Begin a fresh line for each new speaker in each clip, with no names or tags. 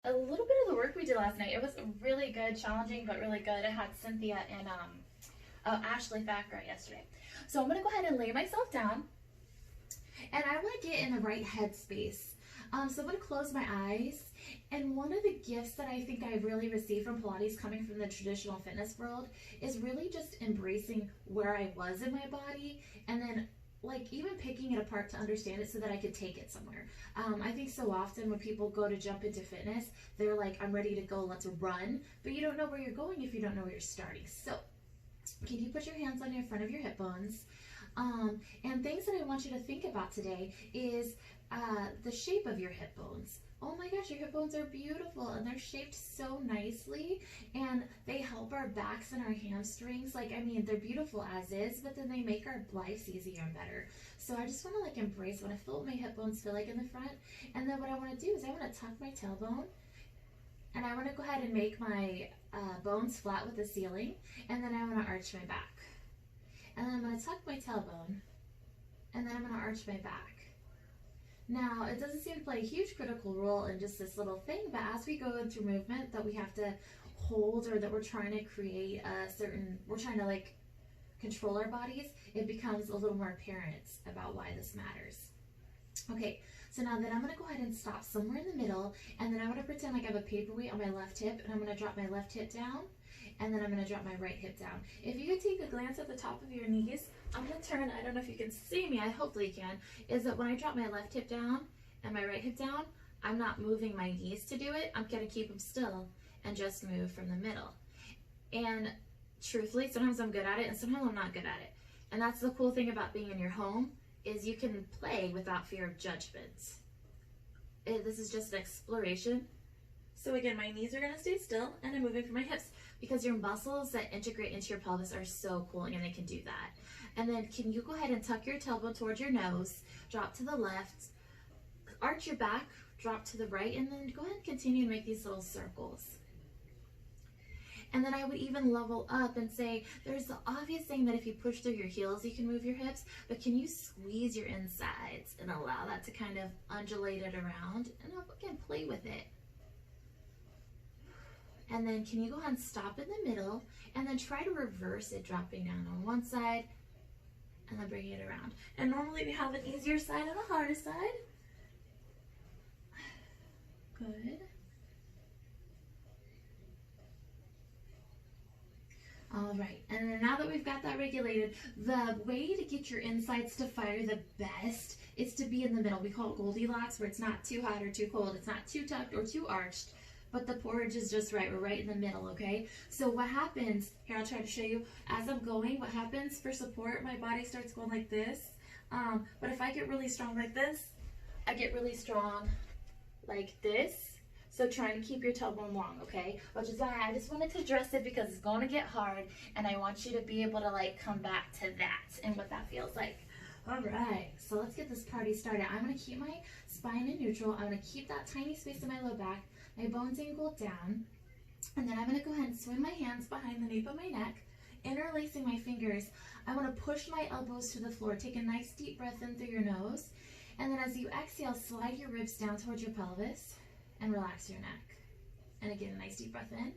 a little bit of the work we did last night. It was really good, challenging, but really good. I had Cynthia and Ashley Thacker yesterday. So I'm gonna go ahead and lay myself down, and I want to get in the right headspace. So I'm gonna close my eyes. And one of the gifts that I think I really received from Pilates, coming from the traditional fitness world, is really just embracing where I was in my body, and then like even picking it apart to understand it so that I could take it somewhere. I think so often when people go to jump into fitness, they're like, I'm ready to go, let's run, but you don't know where you're going if you don't know where you're starting. So can you put your hands on your front of your hip bones? And things that I want you to think about today is the shape of your hip bones. Oh my gosh, your hip bones are beautiful, and they're shaped so nicely, and they help our backs and our hamstrings. Like, I mean, they're beautiful as is, but then they make our lives easier and better. So I just want to like embrace what I feel what my hip bones feel like in the front. And then what I want to do is I want to tuck my tailbone, and I want to go ahead and make my bones flat with the ceiling, and then I want to arch my back. And then I'm going to tuck my tailbone, and then I'm going to arch my back. Now, it doesn't seem to play a huge critical role in just this little thing, but as we go into movement that we have to hold, or that we're trying to create we're trying to like control our bodies, it becomes a little more apparent about why this matters. Okay, so now then I'm going to go ahead and stop somewhere in the middle, and then I'm going to pretend like I have a paperweight on my left hip, and I'm going to drop my left hip down, and then I'm going to drop my right hip down. If you could take a glance at the top of your knees, I'm going to turn, I don't know if you can see me, I hopefully you can, is that when I drop my left hip down and my right hip down, I'm not moving my knees to do it. I'm going to keep them still and just move from the middle. And truthfully, sometimes I'm good at it and sometimes I'm not good at it. And that's the cool thing about being in your home, is you can play without fear of judgment. This is just an exploration. So again, my knees are going to stay still, and I'm moving from my hips, because your muscles that integrate into your pelvis are so cool, and they can do that. And then can you go ahead and tuck your tailbone towards your nose, drop to the left, arch your back, drop to the right, and then go ahead and continue to make these little circles. And then I would even level up and say, there's the obvious thing that if you push through your heels, you can move your hips, but can you squeeze your insides and allow that to kind of undulate it around? And again, play with it. And then can you go ahead and stop in the middle, and then try to reverse it, dropping down on one side, and then bring it around. And normally we have an easier side and a harder side. Good. All right, and then now that we've got that regulated, the way to get your insides to fire the best is to be in the middle. We call it Goldilocks, where it's not too hot or too cold. It's not too tucked or too arched, but the porridge is just right. We're right in the middle, okay? So what happens, here I'll try to show you, as I'm going, what happens for support, my body starts going like this. But if I get really strong like this, I get really strong like this. So trying to keep your tailbone long, okay? Which is why I just wanted to address it, because it's going to get hard, and I want you to be able to like come back to that and what that feels like. All right, so let's get this party started. I'm gonna keep my spine in neutral. I'm gonna keep that tiny space in my low back, my bones angled down, and then I'm gonna go ahead and swing my hands behind the nape of my neck, interlacing my fingers. I wanna push my elbows to the floor. Take a nice deep breath in through your nose, and then as you exhale, slide your ribs down towards your pelvis and relax your neck. And again, a nice deep breath in.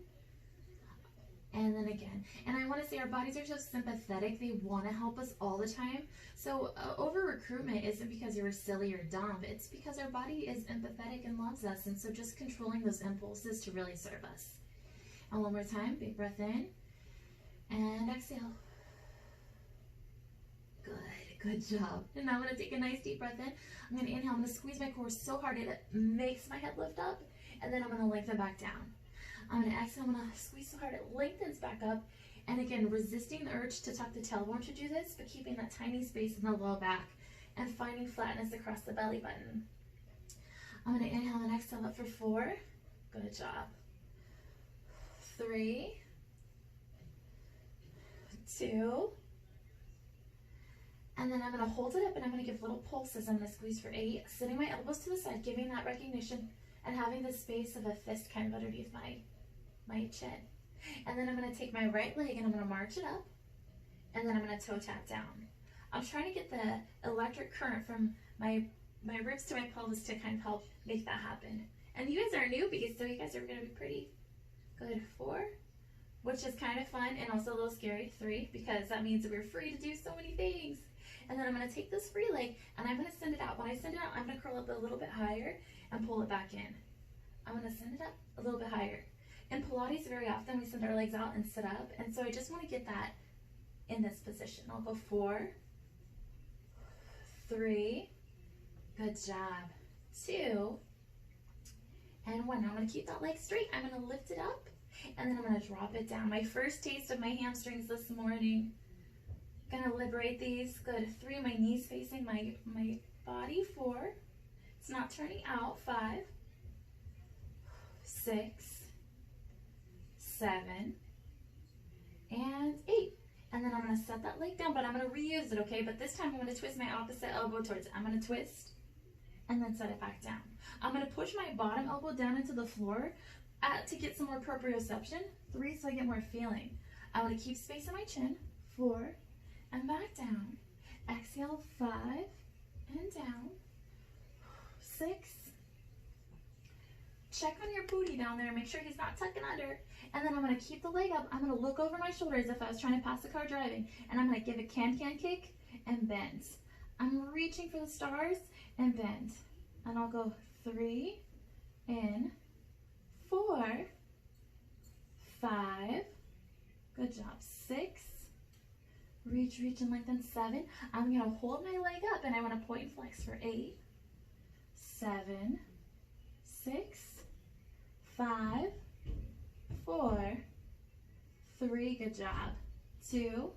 And then again. And I want to say our bodies are so sympathetic. They want to help us all the time. So over recruitment isn't because you're silly or dumb. It's because our body is empathetic and loves us. And so just controlling those impulses to really serve us. And one more time, big breath in. And exhale. Good job. And now I'm going to take a nice deep breath in. I'm going to inhale. I'm going to squeeze my core so hard it makes my head lift up. And then I'm going to lengthen back down. I'm going to exhale. I'm going to squeeze so hard it lengthens back up. And again, resisting the urge to tuck the tailbone to do this, but keeping that tiny space in the low back and finding flatness across the belly button. I'm going to inhale and exhale up for 4. Good job. 3, 2, and then I'm going to hold it up, and I'm going to give little pulses. I'm going to squeeze for 8, sitting my elbows to the side, giving that recognition and having the space of a fist kind of underneath my chin. And then I'm going to take my right leg and I'm going to march it up, and then I'm going to toe tap down. I'm trying to get the electric current from my ribs to my pelvis to kind of help make that happen. And you guys are newbies, so you guys are gonna be pretty good. 4, which is kind of fun and also a little scary. 3, because that means that we're free to do so many things. And then I'm gonna take this free leg and I'm gonna send it out. When I send it out, I'm gonna curl up a little bit higher and pull it back in. I'm gonna send it up a little bit higher. In Pilates, very often we send our legs out and sit up, and so I just wanna get that in this position. I'll go 4, 3, good job, 2, and 1. Now I'm gonna keep that leg straight. I'm gonna lift it up, and then I'm gonna drop it down. My first taste of my hamstrings this morning. Gonna liberate these. Good. 3, my knees facing my body. 4, it's not turning out. 5, 6, 7, and 8. And then I'm gonna set that leg down, but I'm gonna reuse it, okay? But this time I'm gonna twist my opposite elbow towards it. I'm gonna twist and then set it back down. I'm gonna push my bottom elbow down into the floor to get some more proprioception. 3, so I get more feeling. I wanna keep space in my chin. 4, and back down. Exhale, 5, and down. 6. Check on your booty down there. Make sure he's not tucking under. And then I'm going to keep the leg up. I'm going to look over my shoulder as if I was trying to pass the car driving. And I'm going to give a can-can kick and bend. I'm reaching for the stars and bend. And I'll go 3, in, 4, 5, good job, 6, reach, reach, and lengthen, 7. I'm going to hold my leg up and I want to point and flex for 8, 7, 6, 5, 4, 3, good job, 2,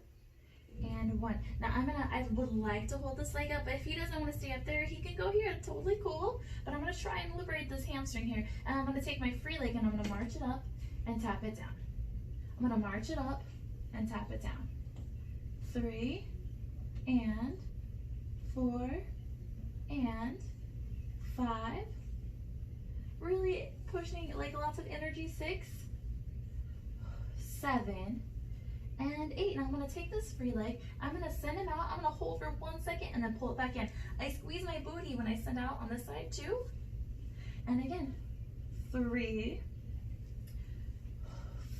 and 1. Now I would like to hold this leg up, but if he doesn't want to stay up there, he can go here, totally cool. But I'm gonna try and liberate this hamstring here. And I'm gonna take my free leg and I'm gonna march it up and tap it down. I'm gonna march it up and tap it down. 3, and 4, and 5. Really pushing like lots of energy. 6, 7, and 8. Now I'm going to take this free leg, I'm going to send him out, I'm going to hold for 1 second and then pull it back in. I squeeze my booty when I send out on this side too. And again, 3,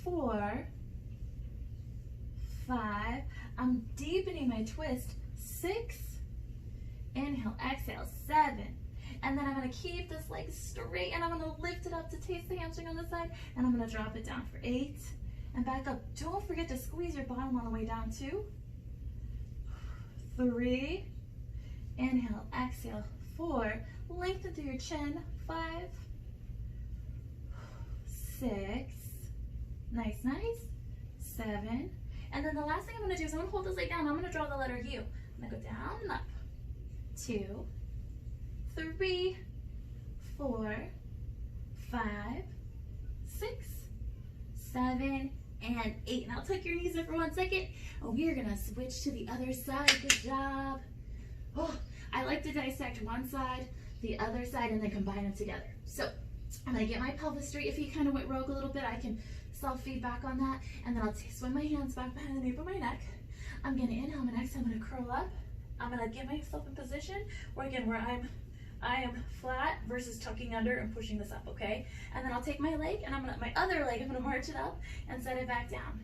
4, 5, I'm deepening my twist. 6, inhale, exhale, 7. And then I'm going to keep this leg straight and I'm going to lift it up to taste the hamstring on the side, and I'm going to drop it down for 8 and back up. Don't forget to squeeze your bottom on the way down. 2, 3, inhale, exhale, 4, lengthen through your chin. 5, 6, nice, nice, 7. And then the last thing I'm going to do is I'm going to hold this leg down. I'm going to draw the letter U. I'm going to go down and up. 2, 3, 4, 5, 6, 7, and 8. Now tuck your knees in for 1 second. And we are gonna switch to the other side. Good job. Oh, I like to dissect one side, the other side, and then combine them together. So I'm gonna get my pelvis straight. If you kind of went rogue a little bit, I can self-feedback on that. And then I'll swing my hands back behind the nape of my neck. I'm gonna inhale, I'm gonna curl up. I'm gonna get myself in position where I am flat versus tucking under and pushing this up, okay? And then I'll take my leg and my other leg, I'm gonna march it up and set it back down.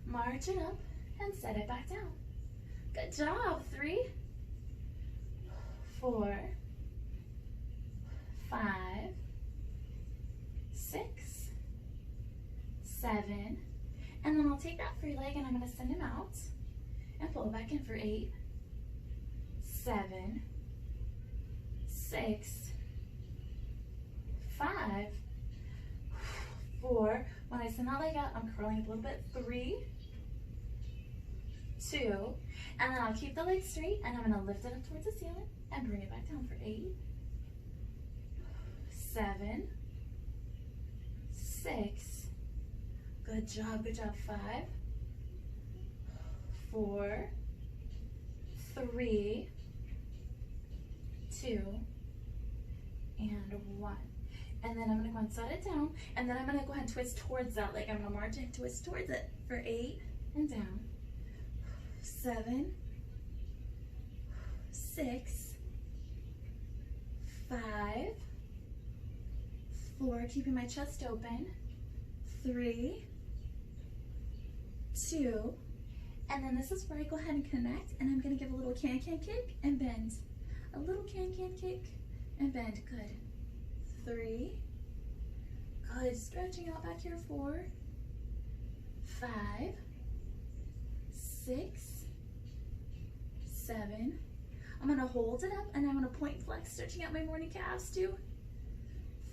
March it up and set it back down. Good job. 3, 4, 5, 6, 7, and then I'll take that free leg and I'm gonna send him out and pull it back in for 8, 7, 6, 5, 4. When I send that leg out, I'm curling up a little bit. 3, 2, and then I'll keep the leg straight and I'm going to lift it up towards the ceiling and bring it back down for 8, 7, 6. Good job, good job. 5, 4, 3, 2, and 1. And then I'm going to go and set it down, and then I'm going to go ahead and twist towards that leg. I'm going to march and twist towards it for 8 and down. 7, 6, 5, 4, keeping my chest open, 3, 2, and then this is where I go ahead and connect, and I'm gonna give a little can-can kick and bend. A little can-can kick and bend, good. 3, good, stretching out back here, 4, 5, 6, 7. I'm gonna hold it up and I'm gonna point flex, stretching out my morning calves, 2,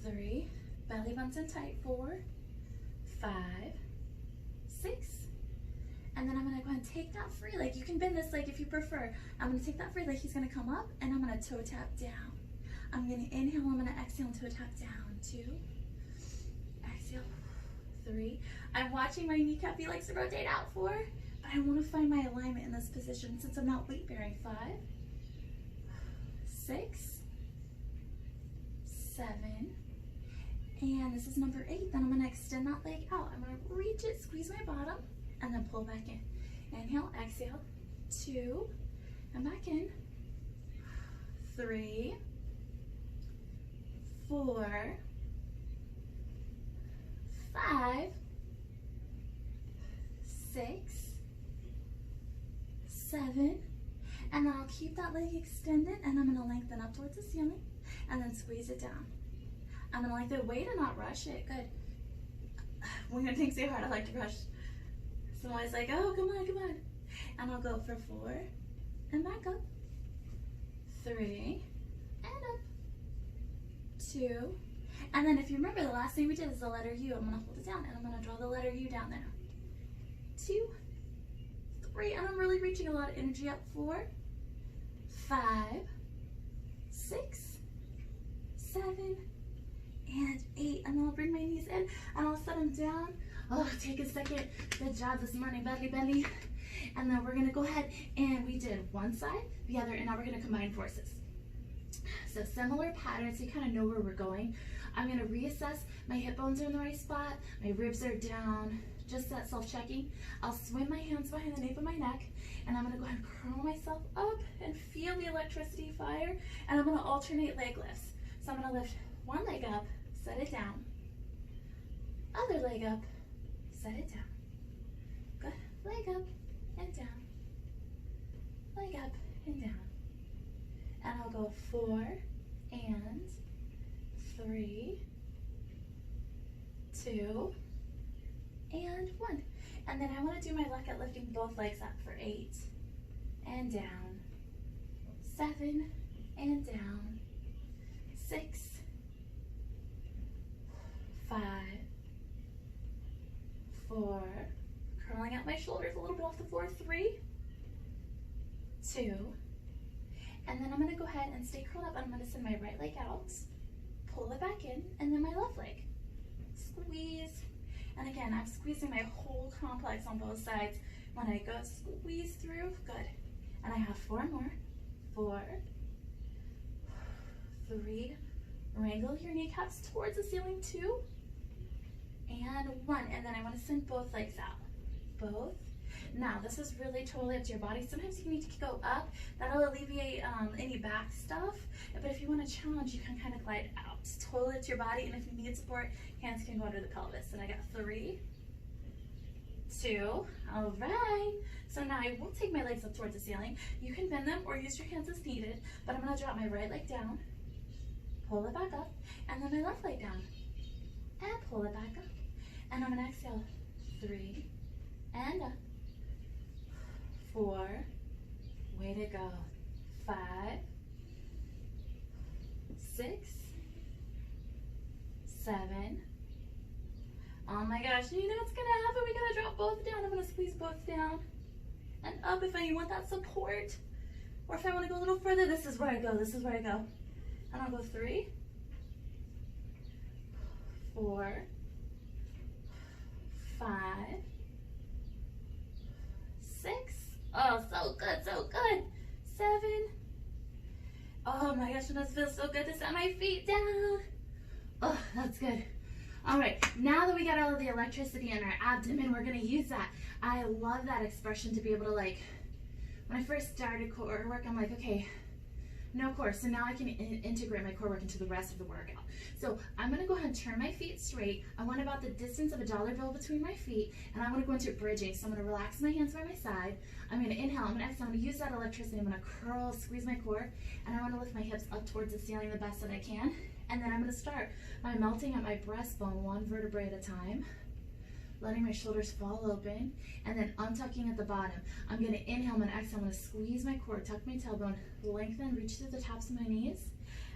3, belly buttons in tight, 4, 5, 6, and then I'm gonna go ahead and take that free leg. You can bend this leg if you prefer. I'm gonna take that free leg, he's gonna come up and I'm gonna toe tap down. I'm gonna inhale, I'm gonna exhale and toe tap down, 2, exhale, 3. I'm watching my kneecap, he likes to rotate out, 4, but I wanna find my alignment in this position since I'm not weight bearing, 5, 6, 7, and this is number 8. Then I'm gonna extend that leg out. I'm gonna reach it, squeeze my bottom, and then pull back in. Inhale, exhale, 2, and back in, 3, 4, 5, 6, 7, and then I'll keep that leg extended and I'm gonna lengthen up towards the ceiling and then squeeze it down. I'm gonna lengthen, wait and not rush it, good. When things get hard, I like to rush. So I'm always like, oh, come on, come on. And I'll go for 4, and back up, 3, and up, 2, and then if you remember, the last thing we did is the letter U. I'm gonna hold it down and I'm gonna draw the letter U down there. 2, 3, and I'm really reaching a lot of energy up, 4, 5, 6, 7, and 8, and then I'll bring my knees in and I'll set them down. Oh, take a second. Good job this morning, belly, belly. And then we're gonna go ahead and we did one side, the other, and now we're gonna combine forces. So similar patterns, you kind of know where we're going. I'm gonna reassess, my hip bones are in the right spot, my ribs are down, just that self-checking. I'll swim my hands behind the nape of my neck, and I'm gonna go ahead and curl myself up and feel the electricity fire, and I'm gonna alternate leg lifts. So I'm gonna lift one leg up, set it down, other leg up, set it down. Good, leg up and down, leg up and down. And I'll go 4 and 3, 2, and 1. And then I want to do my left at lifting both legs up for 8 and down, 7 and down, 6, 5, 4, curling out my shoulders a little bit off the floor, 3, 2, and then I'm going to go ahead and stay curled up and I'm going to send my right leg out, pull it back in, and then my left leg, squeeze, and again, I'm squeezing my whole complex on both sides. When I go squeeze through, good, and I have 4 more, 4, 3, wrangle your kneecaps towards the ceiling, 2, and 1, and then I want to send both legs out, both. Now this is really totally up to your body. Sometimes you need to go up, that'll alleviate any back stuff, but if you want to challenge, you can kind of glide out. It's totally up to your body, and if you need support, hands can go under the pelvis. And I got 3, 2, all right. So now I will take my legs up towards the ceiling. You can bend them or use your hands as needed, but I'm going to drop my right leg down, pull it back up, and then my left leg down, and pull it back up. And I'm going to exhale, 3, and up, 4, way to go, 5, 6, 7, oh my gosh, you know what's gonna happen, we gotta drop both down. I'm gonna squeeze both down and up if I want that support, or if I want to go a little further, this is where I go, this is where I go. And I'll go 3, 4, 5, 6, oh, so good, so good, 7, oh my gosh, and this feels so good to set my feet down. Oh, that's good. All right, now that we got all of the electricity in our abdomen, we're gonna use that. I love that expression to be able to, like, when I first started core work, I'm like, okay, No core. So now I can integrate my core work into the rest of the workout. So I'm going to go ahead and turn my feet straight. I want about the distance of a dollar bill between my feet, and I want to go into bridging. So I'm going to relax my hands by my side. I'm going to inhale. I'm going to exhale. I'm going to use that electricity. I'm going to curl, squeeze my core, and I want to lift my hips up towards the ceiling the best that I can. And then I'm going to start by melting at my breastbone one vertebrae at a time, letting my shoulders fall open, and then untucking at the bottom. I'm going to inhale, I'm going to exhale, I'm going to squeeze my core, tuck my tailbone, lengthen, reach through the tops of my knees,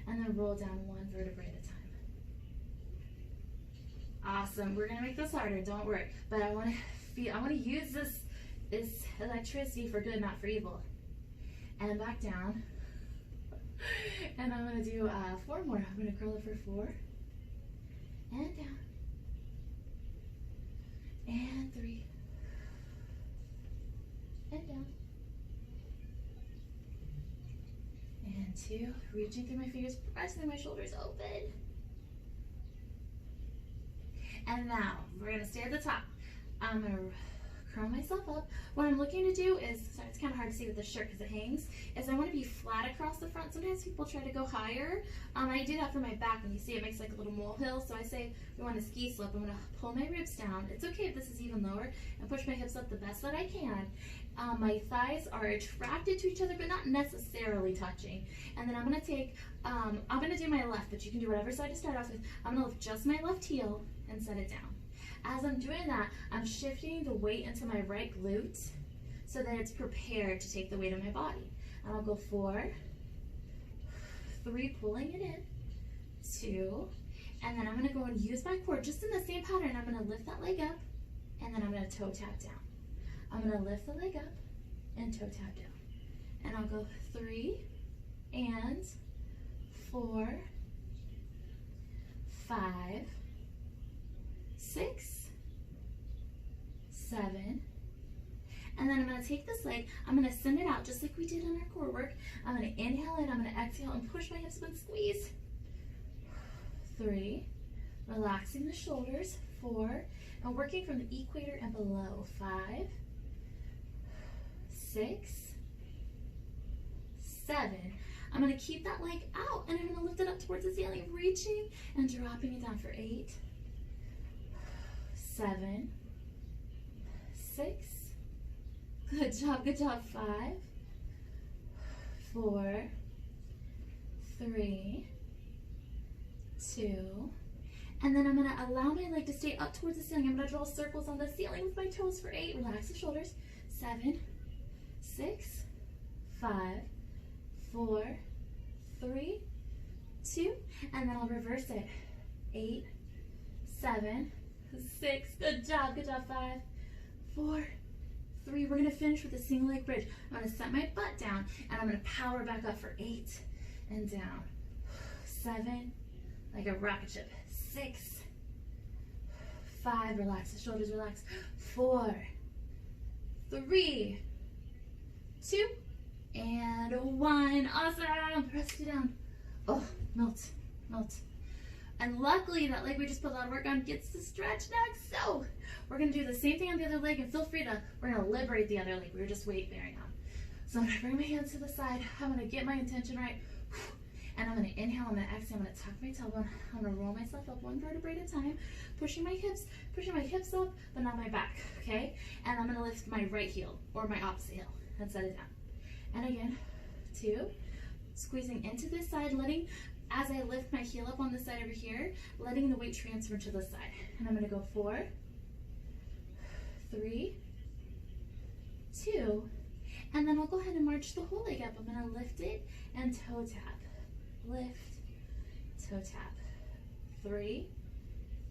and then roll down one vertebrae at a time. Awesome. We're going to make this harder, don't worry. But I want to use this electricity for good, not for evil. And back down. And I'm going to do 4 more. I'm going to curl it for 4. And down. And 3. And down. And 2. Reaching through my fingers, pressing my shoulders open. And now, we're going to stay at the top. I'm going to curl myself up. What I'm looking to do is, sorry, it's kind of hard to see with the shirt because it hangs, is I want to be flat across the front. Sometimes people try to go higher. I do that for my back, and you see it makes like a little molehill. So I say, we want a ski slope. I'm going to pull my ribs down. It's okay if this is even lower, and push my hips up the best that I can. My thighs are attracted to each other, but not necessarily touching. And then I'm going to take, I'm going to do my left, but you can do whatever side to start off with. I'm going to lift just my left heel and set it down. As I'm doing that, I'm shifting the weight into my right glute so that it's prepared to take the weight of my body. And I'll go 4, 3, pulling it in, 2, and then I'm going to go and use my core just in the same pattern. I'm going to lift that leg up, and then I'm going to toe tap down. I'm going to lift the leg up and toe tap down. And I'll go 3 and 4, 5, 6, 7, and then I'm going to take this leg, I'm going to send it out just like we did on our core work. I'm going to inhale it, I'm going to exhale and push my hips and squeeze. 3, relaxing the shoulders. 4, and working from the equator and below. 5, 6, 7. I'm going to keep that leg out, and I'm going to lift it up towards the ceiling, reaching and dropping it down for 8, 7, 6, good job, 5, 4, 3, 2, and then I'm going to allow my leg to stay up towards the ceiling. I'm going to draw circles on the ceiling with my toes for 8, relax the shoulders, 7, 6, 5, 4, 3, 2, and then I'll reverse it, 8, 7, 6, good job, 5, 4, 3, we're going to finish with a single leg bridge. I'm going to set my butt down, and I'm going to power back up for 8, and down, 7, like a rocket ship, 6, 5, relax the shoulders, relax, 4, 3, 2, and 1, awesome, press it down, oh, melt, melt. And luckily, that leg we just put a lot of work on gets to stretch next. So we're going to do the same thing on the other leg, and feel free to, we're going to liberate the other leg. We were just weight bearing on. So I'm going to bring my hands to the side. I'm going to get my intention right. And I'm going to inhale, I'm going to exhale, I'm going to tuck my tailbone. I'm going to roll myself up one vertebrae at a time, pushing my hips up, but not my back, okay? And I'm going to lift my right heel, or my opposite heel, and set it down. And again, 2, squeezing into this side, letting, as I lift my heel up on this side over here, letting the weight transfer to this side. And I'm going to go 4, 3, 2, and then I'll go ahead and march the whole leg up. I'm going to lift it and toe tap. Lift, toe tap. 3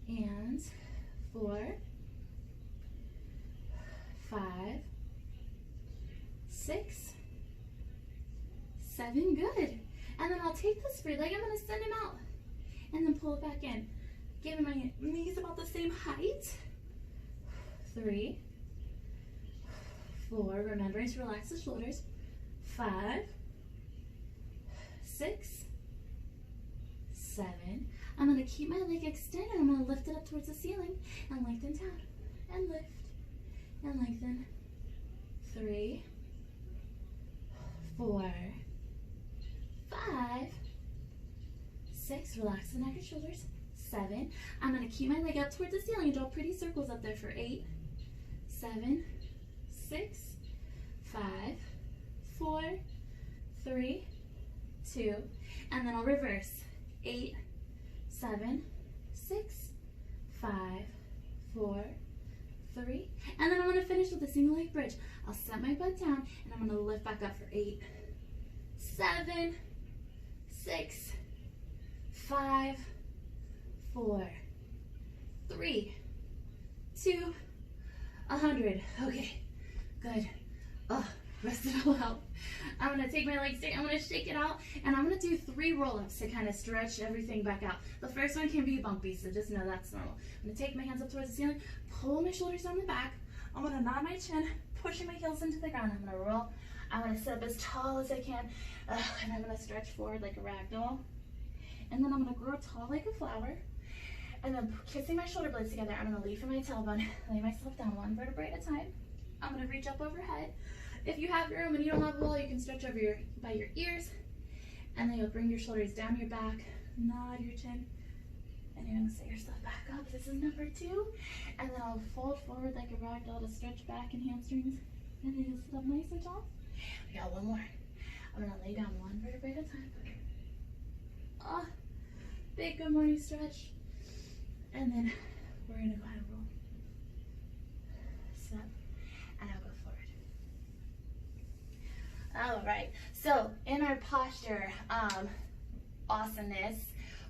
and 4, 5, 6, 7, good. And then I'll take this free leg, I'm going to send him out, and then pull it back in. Giving my knees about the same height. 3, 4, remembering to relax the shoulders. 5, 6, 7. I'm going to keep my leg extended. I'm going to lift it up towards the ceiling and lengthen down and lift and lengthen. 3, 4, 5, 6, relax the neck and shoulders, 7, I'm going to keep my leg up towards the ceiling and draw pretty circles up there for 8, 7, 6, 5, 4, 3, 2, and then I'll reverse, 8, 7, 6, 5, 4, 3, and then I'm going to finish with a single leg bridge. I'll set my butt down and I'm going to lift back up for 8, 7, 6, 5, 4, 3, 2, 100. Okay, good. Oh, rest it all out. I'm going to take my legs straight, I'm going to shake it out, and I'm going to do 3 roll-ups to kind of stretch everything back out. The first one can be bumpy, so just know that's normal. I'm going to take my hands up towards the ceiling, pull my shoulders down the back. I'm going to nod my chin, pushing my heels into the ground. I'm going to roll. I'm going to sit up as tall as I can, and I'm going to stretch forward like a rag doll. And then I'm going to grow tall like a flower. And then kissing my shoulder blades together, I'm going to lean from my tailbone, lay myself down 1 vertebrae at a time. I'm going to reach up overhead. If you have room and you don't have a wall, you can stretch over by your ears. And then you'll bring your shoulders down your back, nod your chin, and you're going to set yourself back up. This is number 2. And then I'll fold forward like a rag doll to stretch back and hamstrings. And then you'll sit up nice and tall. We got 1 more. I'm going to lay down 1 vertebrae at a time. Oh, big good morning stretch. And then we're going to go ahead and roll. Step. And I'll go forward. All right. So in our posture awesomeness,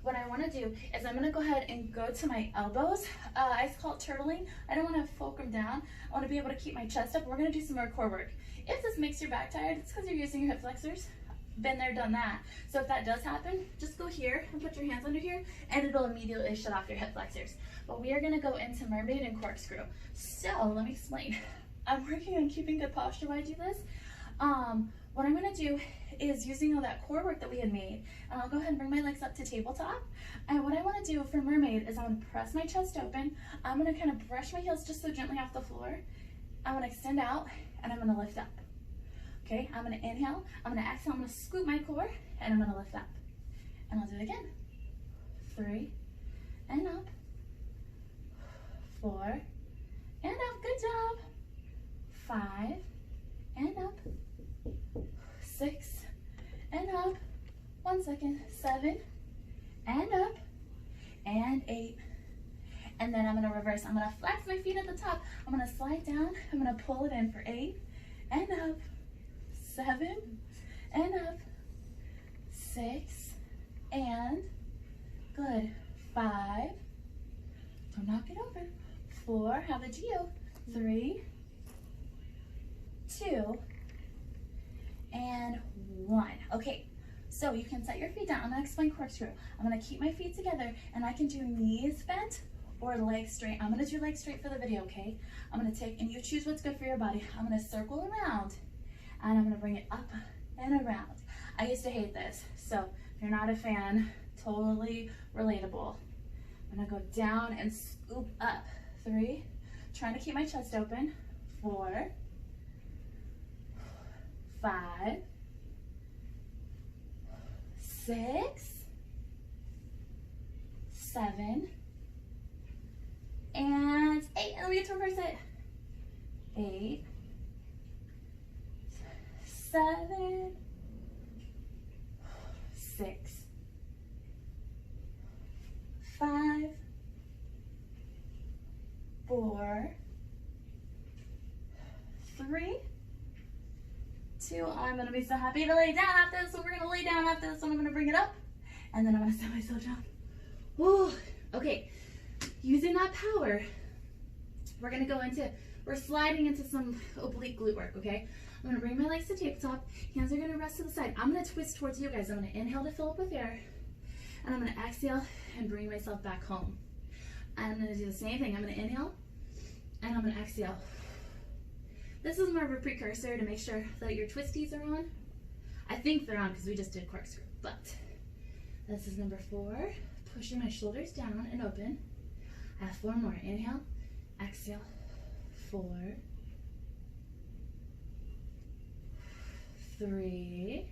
what I want to do is I'm going to go ahead and go to my elbows. I call it turtling. I don't want to fulcrum down. I want to be able to keep my chest up. We're going to do some more core work. If this makes your back tired, it's because you're using your hip flexors. Been there, done that. So if that does happen, just go here and put your hands under here, and it'll immediately shut off your hip flexors. But we are going to go into mermaid and corkscrew. So let me explain. I'm working on keeping good posture while I do this. What I'm going to do is using all that core work that we had made, and I'll go ahead and bring my legs up to tabletop. And what I want to do for mermaid is I'm going to press my chest open. I'm going to kind of brush my heels just so gently off the floor. I'm going to extend out, and I'm going to lift up. Okay, I'm going to inhale, I'm going to exhale, I'm going to scoop my core, and I'm going to lift up. And I'll do it again. 3, and up. 4, and up. Good job. 5, and up. 6, and up. 1 second. 7, and up. And 8. And then I'm going to reverse. I'm going to flex my feet at the top. I'm going to slide down. I'm going to pull it in for 8, and up. 7, and up. 6, and good. 5, don't knock it over. 4, have a geo. 3, 2, and 1. Okay, so you can set your feet down. I'm going to explain corkscrew. I'm going to keep my feet together, and I can do knees bent or legs straight. I'm going to do legs straight for the video, okay? I'm going to take, and you choose what's good for your body. I'm going to circle around, and I'm going to bring it up and around. I used to hate this, so if you're not a fan, totally relatable. I'm going to go down and scoop up. 3, trying to keep my chest open. 4, 5, 6, 7, and 8. And we get to reverse it. 8, 7, 6, 5, 4, 3, 2. I'm going to be so happy to lay down after this, so we're going to lay down after this, and I'm going to bring it up, and then I'm going to set myself down. Woo. Okay, using that power, we're going to go into, we're sliding into some oblique glute work, okay? I'm going to bring my legs to tabletop, hands are going to rest to the side. I'm going to twist towards you guys. I'm going to inhale to fill up with air, and I'm going to exhale and bring myself back home. I'm going to do the same thing. I'm going to inhale, and I'm going to exhale. This is more of a precursor to make sure that your twisties are on. I think they're on because we just did corkscrew, but this is number 4. Pushing my shoulders down and open. I have 4 more. Inhale, exhale. 4, 3,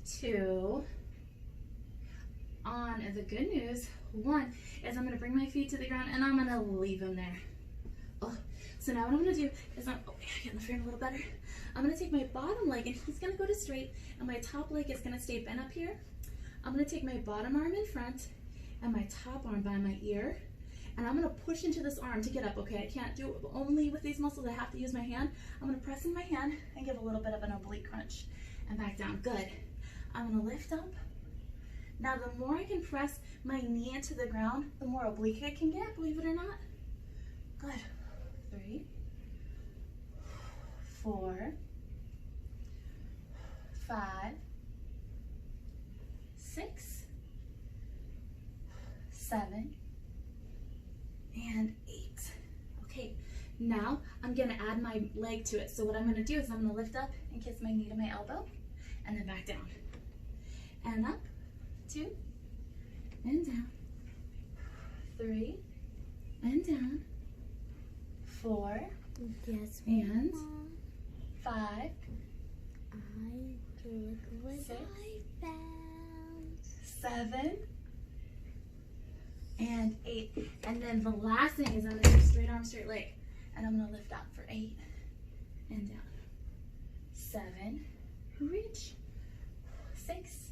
2. On the good news, 1 is I'm going to bring my feet to the ground and I'm going to leave them there. Oh, so now what I'm going to do is I get in the frame a little better. I'm going to take my bottom leg and he's going to go to straight and my top leg is going to stay bent up here. I'm going to take my bottom arm in front and my top arm by my ear. And I'm going to push into this arm to get up, okay? I can't do it only with these muscles. I have to use my hand. I'm going to press in my hand and give a little bit of an oblique crunch. And back down. Good. I'm going to lift up. Now, the more I can press my knee into the ground, the more oblique I can get, believe it or not. Good. 3, 4, 5, 6, 7, and 8. Okay, now I'm going to add my leg to it. So what I'm going to do is I'm going to lift up and kiss my knee to my elbow, and then back down. And up, 2, and down, 3, and down, 4,
Yes,
and
Mom.
5,
I look what
6,
I found.
7, and 8. And then the last thing is I'm going to do straight arm, straight leg. And I'm going to lift up for 8 and down. 7, reach. 6,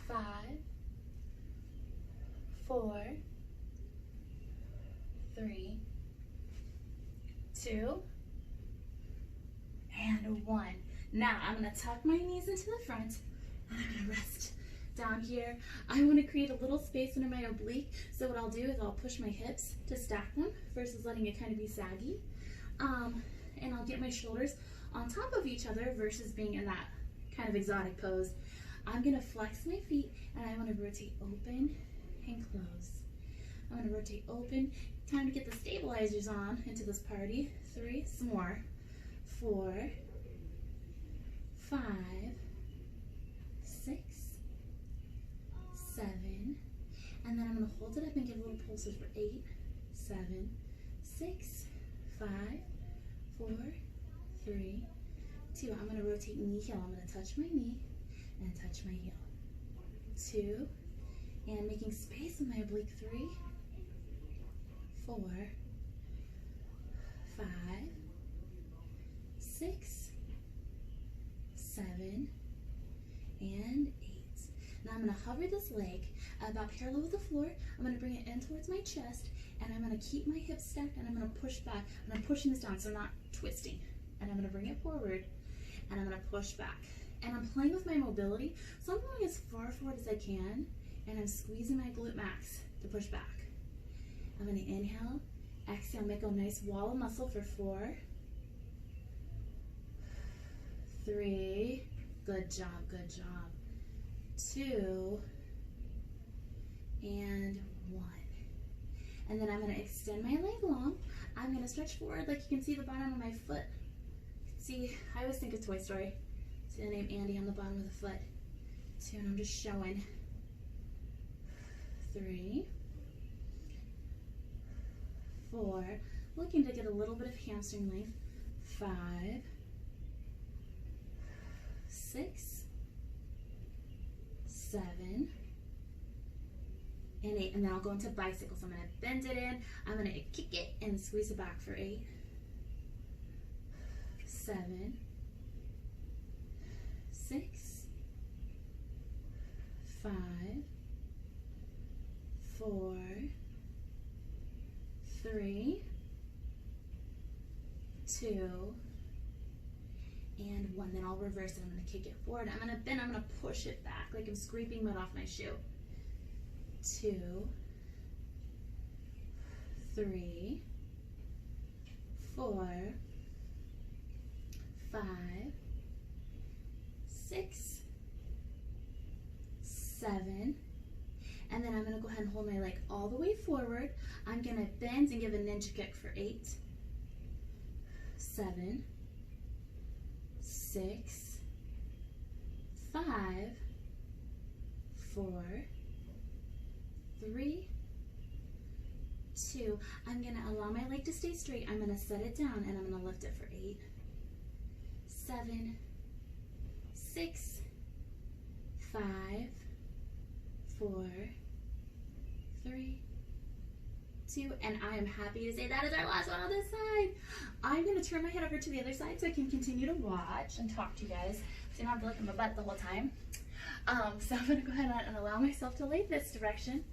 5, 4, 3, 2, and 1. Now I'm going to tuck my knees into the front and I'm going to rest down here. I want to create a little space under my oblique, so what I'll do is I'll push my hips to stack them versus letting it kind of be saggy. And I'll get my shoulders on top of each other versus being in that kind of exotic pose. I'm going to flex my feet and I want to rotate open and close. I'm going to rotate open. Time to get the stabilizers on into this party. 3, some more. 4, 5, 6, 7, and then I'm going to hold it up and give little pulses for 8, 7, 6, 5, 4, 3, 2. I'm going to rotate knee heel. I'm going to touch my knee and touch my heel. 2, and making space with my oblique. 3, 4, 5, 6, 7, and 8. Now I'm going to hover this leg about parallel with the floor. I'm going to bring it in towards my chest, and I'm going to keep my hips stacked, and I'm going to push back. And I'm pushing this down, so I'm not twisting. And I'm going to bring it forward, and I'm going to push back. And I'm playing with my mobility, so I'm going as far forward as I can, and I'm squeezing my glute max to push back. I'm going to inhale, exhale, make a nice wall of muscle for 4, 3, good job, good job. 2, and 1. And then I'm going to extend my leg long. I'm going to stretch forward like you can see the bottom of my foot. See, I always think of Toy Story. See the name Andy on the bottom of the foot. 2, and I'm just showing. 3, 4, looking to get a little bit of hamstring length. 5, 6, 7, and 8, and then I'll go into bicycles. I'm going to bend it in, I'm going to kick it and squeeze it back for 8, 7, 6, 5, 4, 3, 2, and 1. Then I'll reverse it. I'm going to kick it forward. I'm going to bend. I'm going to push it back like I'm scraping mud off my shoe. 2, 3, 4, 5, 6, 7, and then I'm going to go ahead and hold my leg all the way forward. I'm going to bend and give a ninja kick for 8, 7, 6, 5, 4, 3, 2. I'm going to allow my leg to stay straight. I'm going to set it down and I'm going to lift it for 8, 7, 6, 5, 4, 3, 2, and I am happy to say that is our last one on this side. I'm going to turn my head over to the other side so I can continue to watch and talk to you guys, so you don't have to look at my butt the whole time. So I'm going to go ahead and allow myself to lay this direction.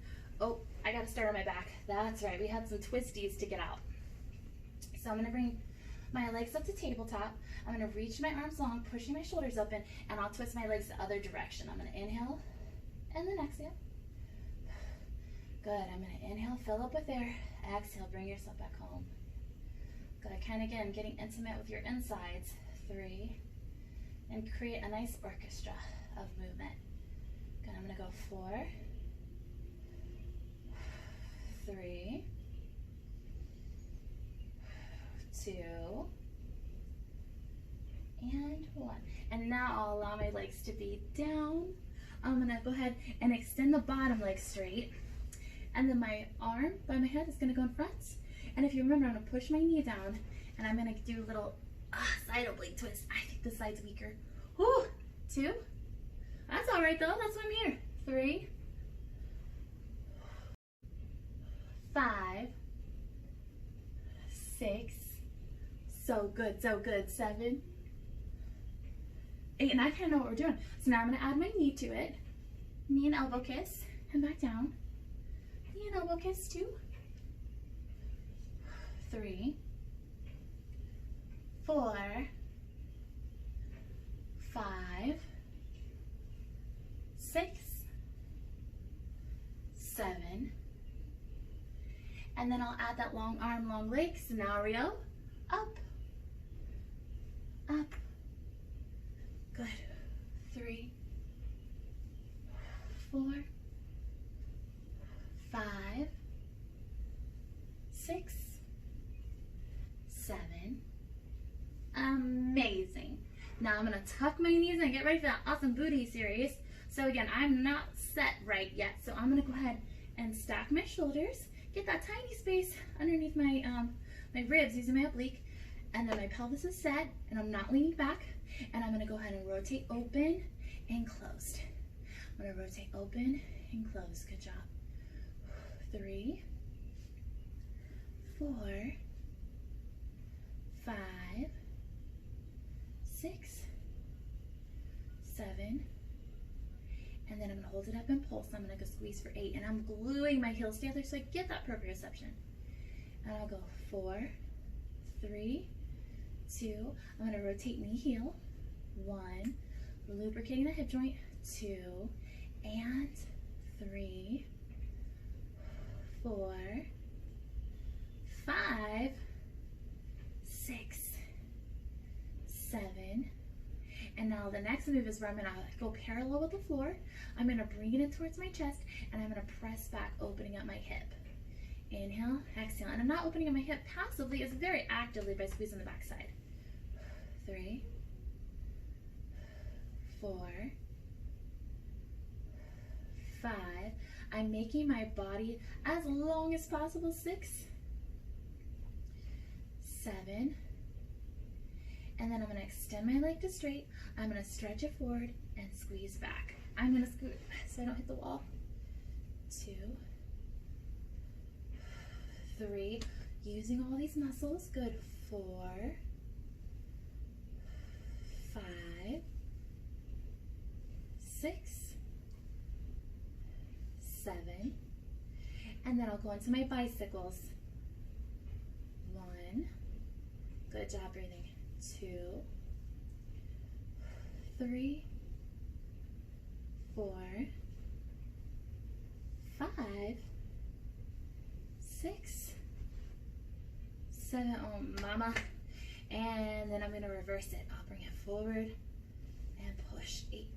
Oh, I got to start on my back. That's right, we had some twisties to get out. So I'm going to bring my legs up to tabletop. I'm going to reach my arms long, pushing my shoulders open, and I'll twist my legs the other direction. I'm going to inhale and then exhale. Good. I'm going to inhale, fill up with air. Exhale, bring yourself back home. Good. Kind of, again, getting intimate with your insides. 3. And create a nice orchestra of movement. Good. I'm going to go 4, 3, 2, and 1. And now I'll allow my legs to be down. I'm going to go ahead and extend the bottom leg straight. And then my arm by my head is going to go in front. And if you remember, I'm going to push my knee down. And I'm going to do a little side oblique twist. I think this side's weaker. Whew, 2. That's all right, though. That's why I'm here. 3, 5, 6. So good, so good. 7, 8. And I kind of know what we're doing. So now I'm going to add my knee to it. Knee and elbow kiss. And back down. Knee and elbow kiss. 2, 3, 4, 5, 6, 7. And then I'll add that long arm, long leg scenario. Up, up. Good. 3, 4, 5, 6, 7. Amazing. Now I'm going to tuck my knees and get ready for that awesome booty series. So again, I'm not set right yet. So I'm going to go ahead and stack my shoulders. Get that tiny space underneath my my ribs using my oblique. And then my pelvis is set and I'm not leaning back. And I'm going to go ahead and rotate open and closed. I'm going to rotate open and close. Good job. 3, 4, 5, 6, 7, and then I'm going to hold it up and pulse. I'm going to go squeeze for 8, and I'm gluing my heels together so I get that proprioception. And I'll go 4, 3, 2. I'm going to rotate knee heel. 1, lubricating the hip joint. 2, and 3, 4, 5, 6, 7. And now the next move is where I'm going to go parallel with the floor. I'm going to bring it in towards my chest, and I'm going to press back, opening up my hip. Inhale, exhale. And I'm not opening up my hip passively, it's very actively by squeezing the back side. 3, 4, 5. I'm making my body as long as possible. 6, 7. And then I'm going to extend my leg to straight. I'm going to stretch it forward and squeeze back. I'm going to scoot so I don't hit the wall. 2, 3. Using all these muscles. Good. 4, 5, 6, 7. And then I'll go into my bicycles. 1. Good job breathing. 2, 3, 4, 5, 6, 7. Oh, mama. And then I'm going to reverse it. I'll bring it forward and push. 8,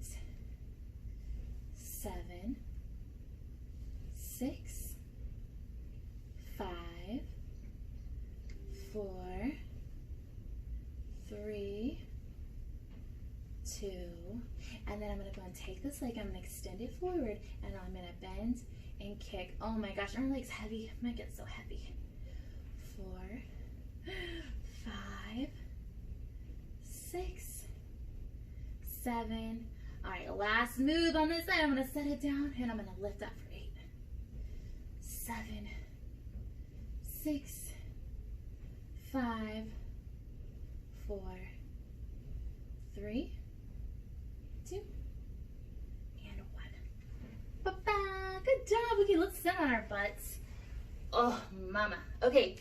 7, 6, 5, 4, 3, 2, and then I'm going to go and take this leg, I'm going to extend it forward, and I'm going to bend and kick. Oh my gosh, our leg's heavy. It might get so heavy. 4, 5, 6, 7. All right, last move on this side. I'm gonna set it down and I'm gonna lift up for 8, 7, 6, 5, 4, 3, 2, and 1. Ba-ba! Good job. Okay, let's sit on our butts. Oh, mama. Okay.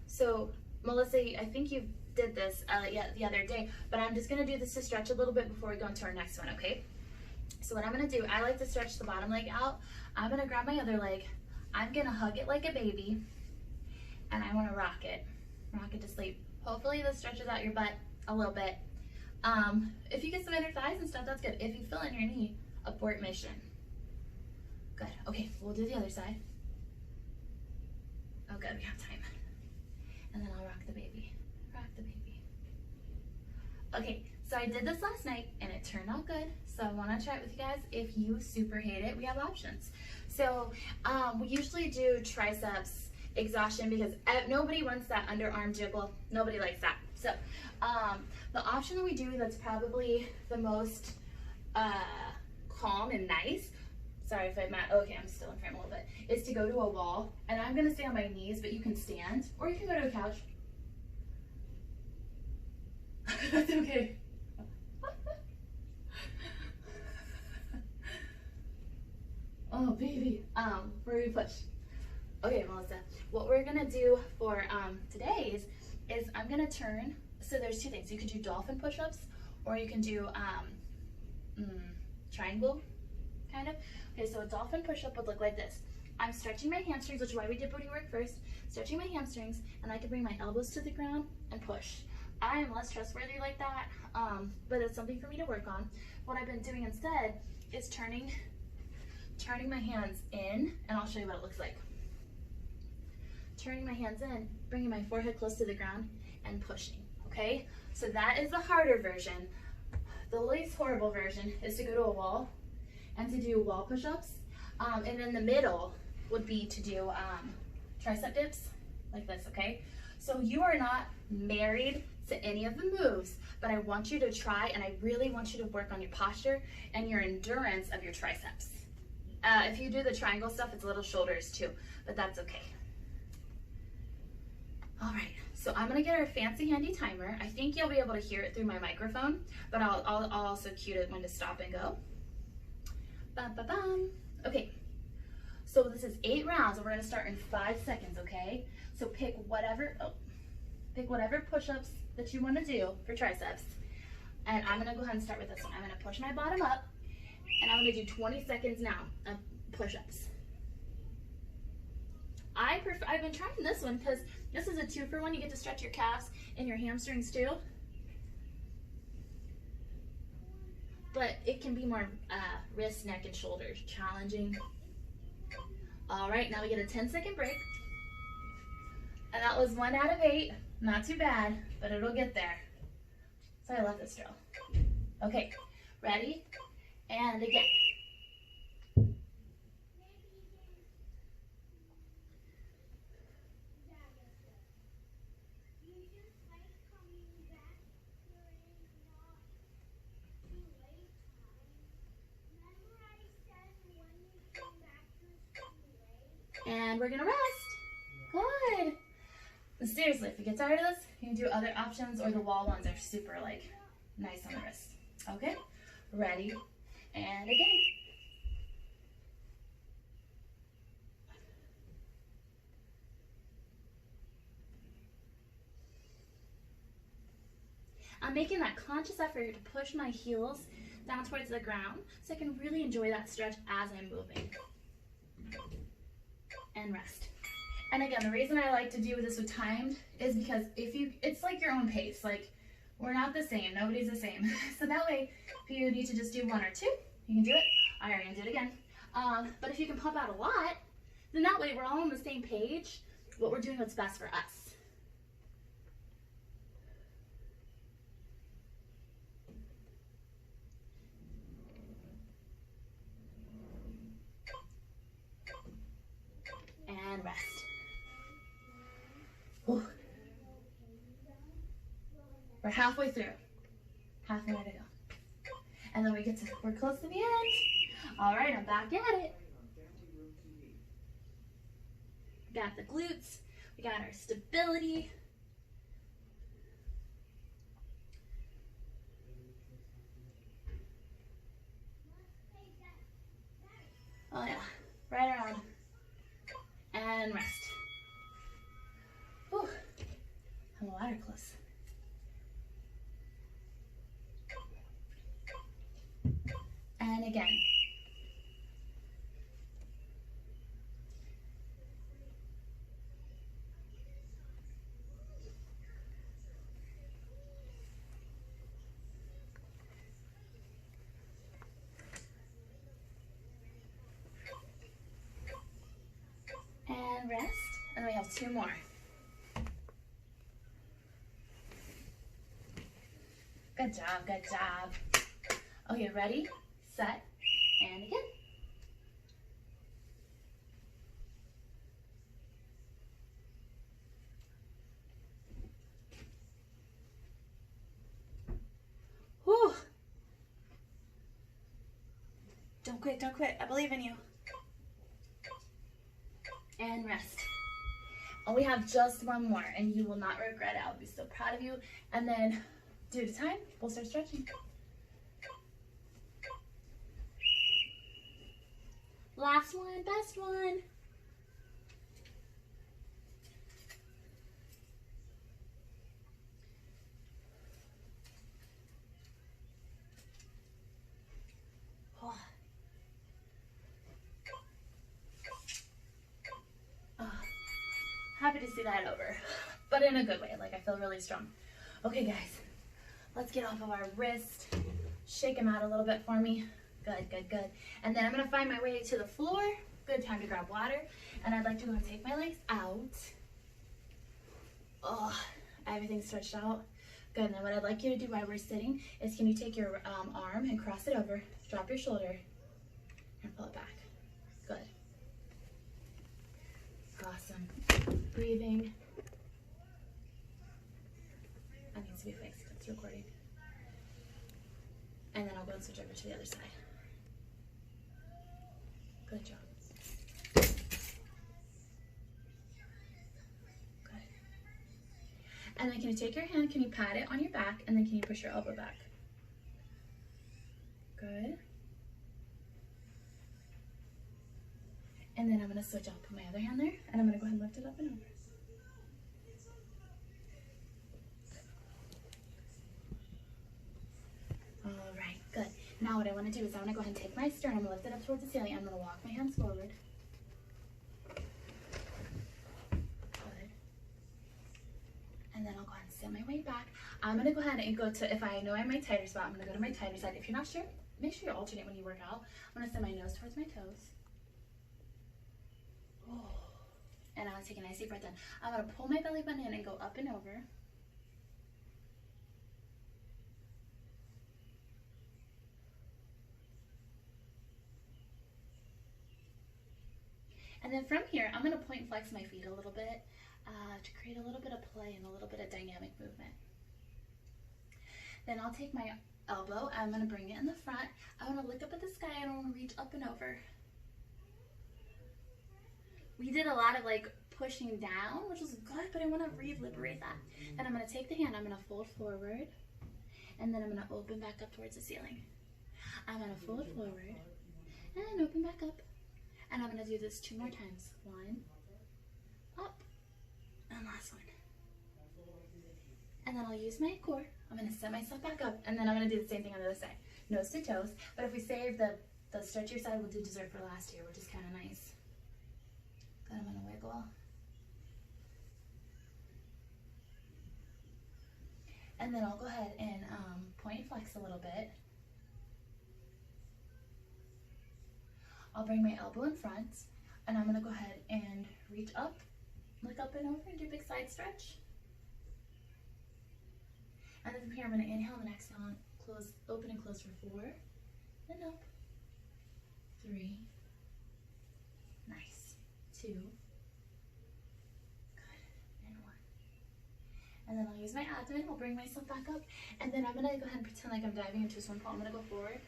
So Melissa, I think you did this the other day, but I'm just gonna do this to stretch a little bit before we go into our next one, okay? So what I'm gonna do, I like to stretch the bottom leg out. I'm gonna grab my other leg. I'm gonna hug it like a baby, and I wanna rock it to sleep. Hopefully this stretches out your butt a little bit. If you get some inner thighs and stuff, that's good. If you feel in your knee, abort mission. Good. Okay, we'll do the other side. Oh, good, we have time. And then I'll rock the baby. Rock the baby. Okay, so I did this last night and it turned out good. So I want to try it with you guys. If you super hate it, we have options. So we usually do triceps exhaustion because nobody wants that underarm jiggle. Nobody likes that. So the option that we do that's probably the most calm and nice, sorry if I'm not, okay, I'm still in frame a little bit, is to go to a wall. And I'm gonna stay on my knees, but you can stand, or you can go to a couch. That's okay. Oh, baby. Where do we push? Okay, Melissa, what we're gonna do for today's is I'm gonna turn, so there's 2 things. You can do dolphin push-ups, or you can do triangle, kind of. Okay, so a dolphin push-up would look like this. I'm stretching my hamstrings, which is why we did booty work first. Stretching my hamstrings, and I can bring my elbows to the ground and push. I am less trustworthy like that, but it's something for me to work on. What I've been doing instead is turning my hands in, and I'll show you what it looks like. Turning my hands in, bringing my forehead close to the ground, and pushing, okay? So that is the harder version. The least horrible version is to go to a wall and to do wall push-ups. And then the middle would be to do tricep dips, like this, okay? So you are not married to any of the moves, but I want you to try, and I really want you to work on your posture and your endurance of your triceps. If you do the triangle stuff, it's little shoulders too, but that's okay. All right, so I'm gonna get our fancy handy timer. I think you'll be able to hear it through my microphone, but I'll also cue it when to stop and go. Ba-ba-bum. Okay, so this is 8 rounds, and we're gonna start in 5 seconds, okay? So pick whatever push-ups that you wanna do for triceps, and I'm gonna go ahead and start with this one. I'm gonna push my bottom up, and I'm gonna do 20 seconds now of push-ups. I've been trying this one because this is a 2-for-1. You get to stretch your calves and your hamstrings too. But it can be more wrist, neck, and shoulders challenging. All right, now we get a 10-second break. And that was 1 out of 8. Not too bad, but it'll get there. So I love this drill. Okay, ready? And again. And we're gonna rest. Good. Seriously, if you get tired of this, you can do other options, or the wall ones are super like nice on the wrist. Okay, ready, and again. I'm making that conscious effort to push my heels down towards the ground so I can really enjoy that stretch as I'm moving. And rest. And again, the reason I like to do this with timed is because it's like your own pace. Like, we're not the same. Nobody's the same. So that way, if you need to just do 1 or 2, you can do it. All right, I'm gonna do it again. But if you can pump out a lot, then that way we're all on the same page, but we're doing what's best for us. And rest. Whew. We're halfway through. Half an hour to go. And then we're close to the end. All right, I'm back at it. We got the glutes. We got our stability. Oh yeah, right around. And rest. Whew. And water close. And again. And rest. And then we have 2 more. Good job, good job. Okay, ready, set, and again. Whew. Don't quit, don't quit. I believe in you. And rest. And we have just 1 more, and you will not regret it. I'll be so proud of you. And then, due to time, we'll start stretching. Last one, best one. Happy to see that over, but in a good way. Like, I feel really strong. Okay, guys, let's get off of our wrist. Shake them out a little bit for me. Good, good, good. And then I'm gonna find my way to the floor. Good time to grab water. And I'd like to go and take my legs out. Oh, everything's stretched out. Good. And then what I'd like you to do while we're sitting is, can you take your arm and cross it over, drop your shoulder, and pull it back. Good. Awesome. Breathing. That needs to be fixed. It's recording. And then I'll go and switch over to the other side. Good job. Good. And then can you take your hand, can you pat it on your back, and then can you push your elbow back? Good. And then I'm going to switch. I'll put my other hand there, and I'm going to go ahead and lift it up and over. All right, good. Now what I want to do is I want to go ahead and take my sternum, lift it up towards the ceiling. I'm going to walk my hands forward. Good. And then I'll go ahead and sit my way back. I'm going to go ahead and go to, if I know I'm my tighter spot, I'm going to go to my tighter side. If you're not sure, make sure you alternate when you work out. I'm going to send my nose towards my toes. And I'm going to take a nice deep breath in. I'm going to pull my belly button in and go up and over. And then from here, I'm going to point and flex my feet a little bit to create a little bit of play and a little bit of dynamic movement. Then I'll take my elbow. I'm going to bring it in the front. I want to look up at the sky and I want to reach up and over. We did a lot of like pushing down, which was good, but I want to re-liberate that. And I'm going to take the hand, I'm going to fold forward, and then I'm going to open back up towards the ceiling. I'm going to fold forward, and open back up. And I'm going to do this 2 more times. 1, up, and last one. And then I'll use my core. I'm going to set myself back up, and then I'm going to do the same thing on the other side. Nose to toes, but if we save the stretchier side, we'll do dessert for last here, which is kind of nice. Then I'm going to wiggle. And then I'll go ahead and point and flex a little bit. I'll bring my elbow in front, and I'm going to go ahead and reach up, look up and over, and do a big side stretch. And then from here, I'm going to inhale and exhale, close, open and close for 4, then up, 3, nice, 2, good, and 1. And then I'll use my my abdomen. I'll bring myself back up, and then I'm gonna go ahead and pretend like I'm diving into a swim pool. I'm gonna go forward.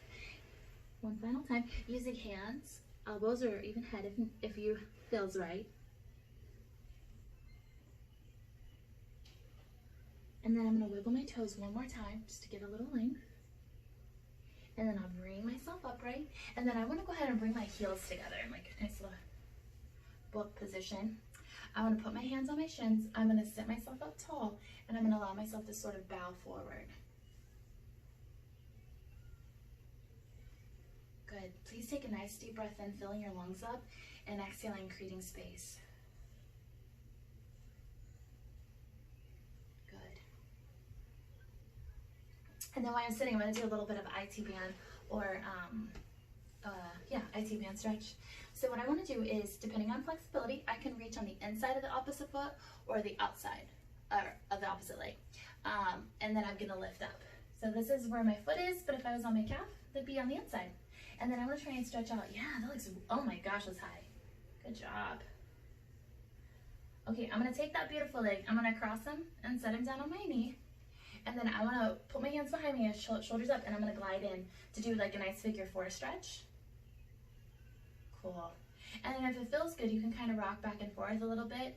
One final time, using hands, elbows, or even head if you feels right. And then I'm gonna wiggle my toes one more time just to get a little length. And then I'll bring myself upright. And then I wanna go ahead and bring my heels together in like a nice little book position. I wanna put my hands on my shins. I'm gonna sit myself up tall, and I'm gonna allow myself to sort of bow forward. Good. Please take a nice deep breath in, filling your lungs up, and exhaling, creating space. And then while I'm sitting, I'm going to do a little bit of IT band or, IT band stretch. So what I want to do is, depending on flexibility, I can reach on the inside of the opposite foot or the outside of the opposite leg. And then I'm going to lift up. So this is where my foot is, but if I was on my calf, that'd be on the inside. And then I'm going to try and stretch out. Yeah, that looks, oh my gosh, that's high. Good job. Okay, I'm going to take that beautiful leg. I'm going to cross him and set him down on my knee. And then I want to put my hands behind me, shoulders up, and I'm going to glide in to do like a nice figure 4 stretch. Cool. And then if it feels good, you can kind of rock back and forth a little bit.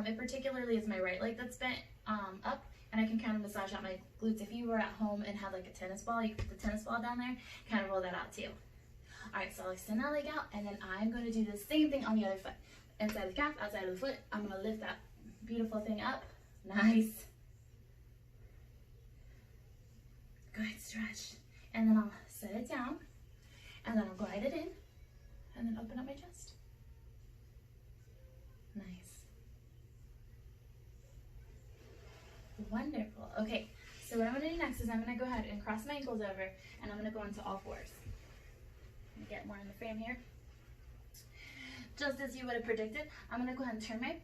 It particularly is my right leg that's bent up, and I can kind of massage out my glutes. If you were at home and had like a tennis ball, you put the tennis ball down there, kind of roll that out too. All right, so I'll extend that leg out, and then I'm going to do the same thing on the other foot. Inside of the calf, outside of the foot, I'm going to lift that beautiful thing up. Nice. Good stretch. And then I'll set it down, and then I'll glide it in, and then open up my chest. Nice. Wonderful. Okay, so what I'm going to do next is I'm going to go ahead and cross my ankles over, and I'm going to go into all fours. I'm going to get more in the frame here. Just as you would have predicted, I'm going to go ahead and turn my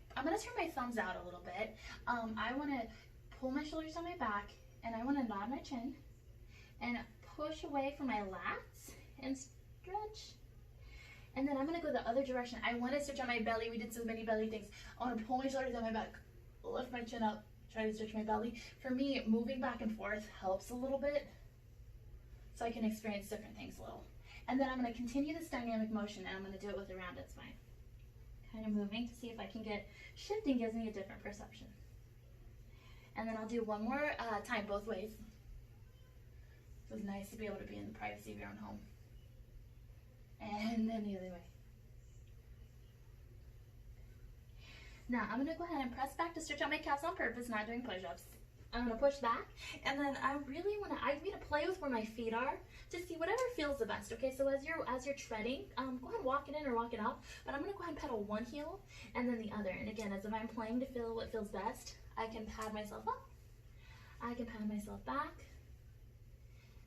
thumbs out a little bit. I want to pull my shoulders on my back, and I want to nod my chin and push away from my lats and stretch. And then I'm going to go the other direction. I want to stretch on my belly. We did so many belly things. I want to pull my shoulders on my back, lift my chin up, try to stretch my belly. For me, moving back and forth helps a little bit, so I can experience different things a little. And then I'm going to continue this dynamic motion, and I'm going to do it with a rounded spine. Kind of moving to see if I can get, shifting gives me a different perception. And then I'll do one more time both ways. So it's nice to be able to be in the privacy of your own home. And then the other way. Now I'm going to go ahead and press back to stretch out my calves on purpose, not doing push-ups. I'm going to push back, and then I really want to play with where my feet are to see whatever feels the best. Okay, so as you're treading, go ahead and walk it in or walk it out. But I'm going to go ahead and pedal one heel and then the other. And again, as if I'm playing to feel what feels best, I can pad myself up. I can pad myself back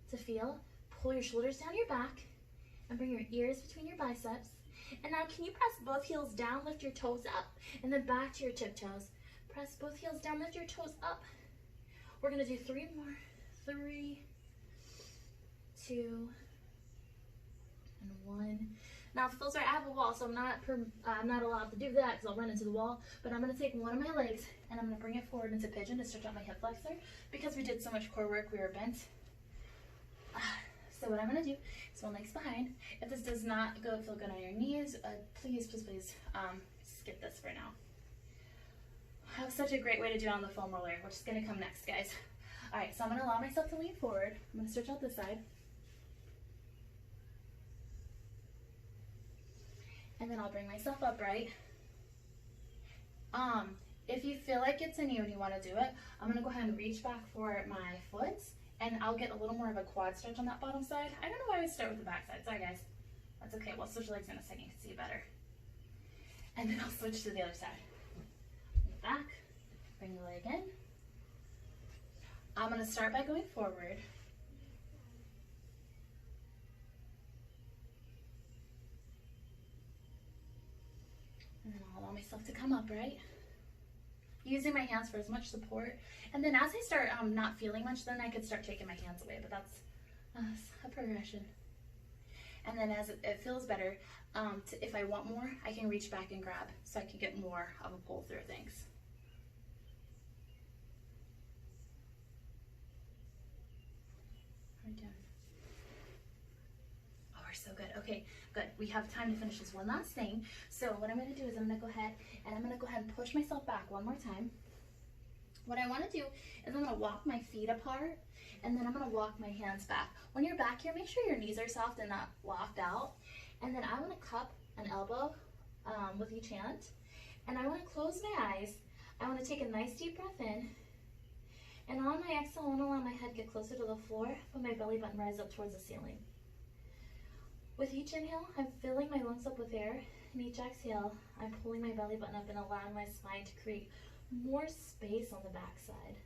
to feel. Pull your shoulders down your back and bring your ears between your biceps. And now can you press both heels down, lift your toes up, and then back to your tiptoes. Press both heels down, lift your toes up. We're going to do 3 more. 3, 2, and 1. Now, if it feels right, I have a wall, so I'm not allowed to do that because I'll run into the wall. But I'm going to take one of my legs, and I'm going to bring it forward into pigeon to stretch out my hip flexor. Because we did so much core work, we were bent. So what I'm going to do is one leg's behind. If this does not feel good on your knees, please skip this for now. I have such a great way to do it on the foam roller, which is going to come next, guys. All right, so I'm going to allow myself to lean forward. I'm going to stretch out this side. And then I'll bring myself upright. If you feel like it's in you and you want to do it, I'm going to go ahead and reach back for my foot, and I'll get a little more of a quad stretch on that bottom side. I don't know why we start with the back side. Sorry, guys. That's okay. We'll switch legs in a second to see you better. And then I'll switch to the other side. Back, bring the leg in. I'm going to start by going forward. And then I'll allow myself to come upright. Using my hands for as much support. And then as I start not feeling much, then I could start taking my hands away, but that's a progression. And then as it feels better, if I want more, I can reach back and grab so I can get more of a pull through things. good. Okay, good. We have time to finish this one last thing. So what I'm going to do is I'm going to go ahead and push myself back one more time. What I want to do is I'm going to walk my feet apart, and then I'm going to walk my hands back. When you're back here, make sure your knees are soft and not locked out. And then I want to cup an elbow with each hand, and I want to close my eyes. I want to take a nice deep breath in, and on my exhale, I want to let my head get closer to the floor, but my belly button rise up towards the ceiling. With each inhale, I'm filling my lungs up with air, and each exhale, I'm pulling my belly button up and allowing my spine to create more space on the back side.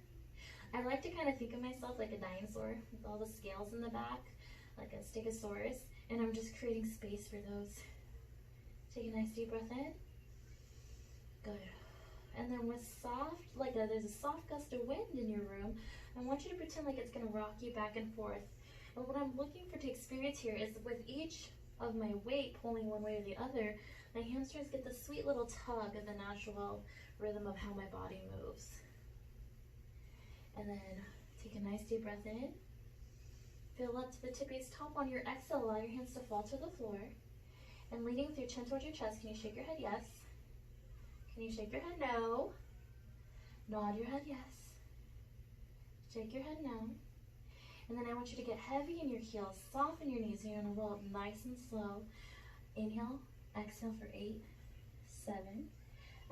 I like to kind of think of myself like a dinosaur with all the scales in the back, like a stegosaurus, and I'm just creating space for those. Take a nice deep breath in. Good. And then with there's a soft gust of wind in your room, I want you to pretend like it's going to rock you back and forth. And what I'm looking for to experience here is with each of my weight pulling one way or the other, my hamstrings get the sweet little tug of the natural rhythm of how my body moves. And then take a nice deep breath in. Fill up to the tippy's top. On your exhale, allow your hands to fall to the floor. And leaning with your chin towards your chest, can you shake your head yes? Can you shake your head no? Nod your head yes. Shake your head no. And then I want you to get heavy in your heels, soften your knees, and you're going to roll up nice and slow. Inhale, exhale for 8, 7.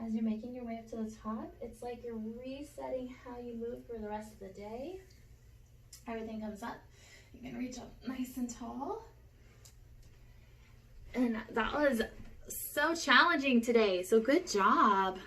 As you're making your way up to the top, it's like you're resetting how you move for the rest of the day. Everything comes up. You can reach up nice and tall. And that was so challenging today, so good job.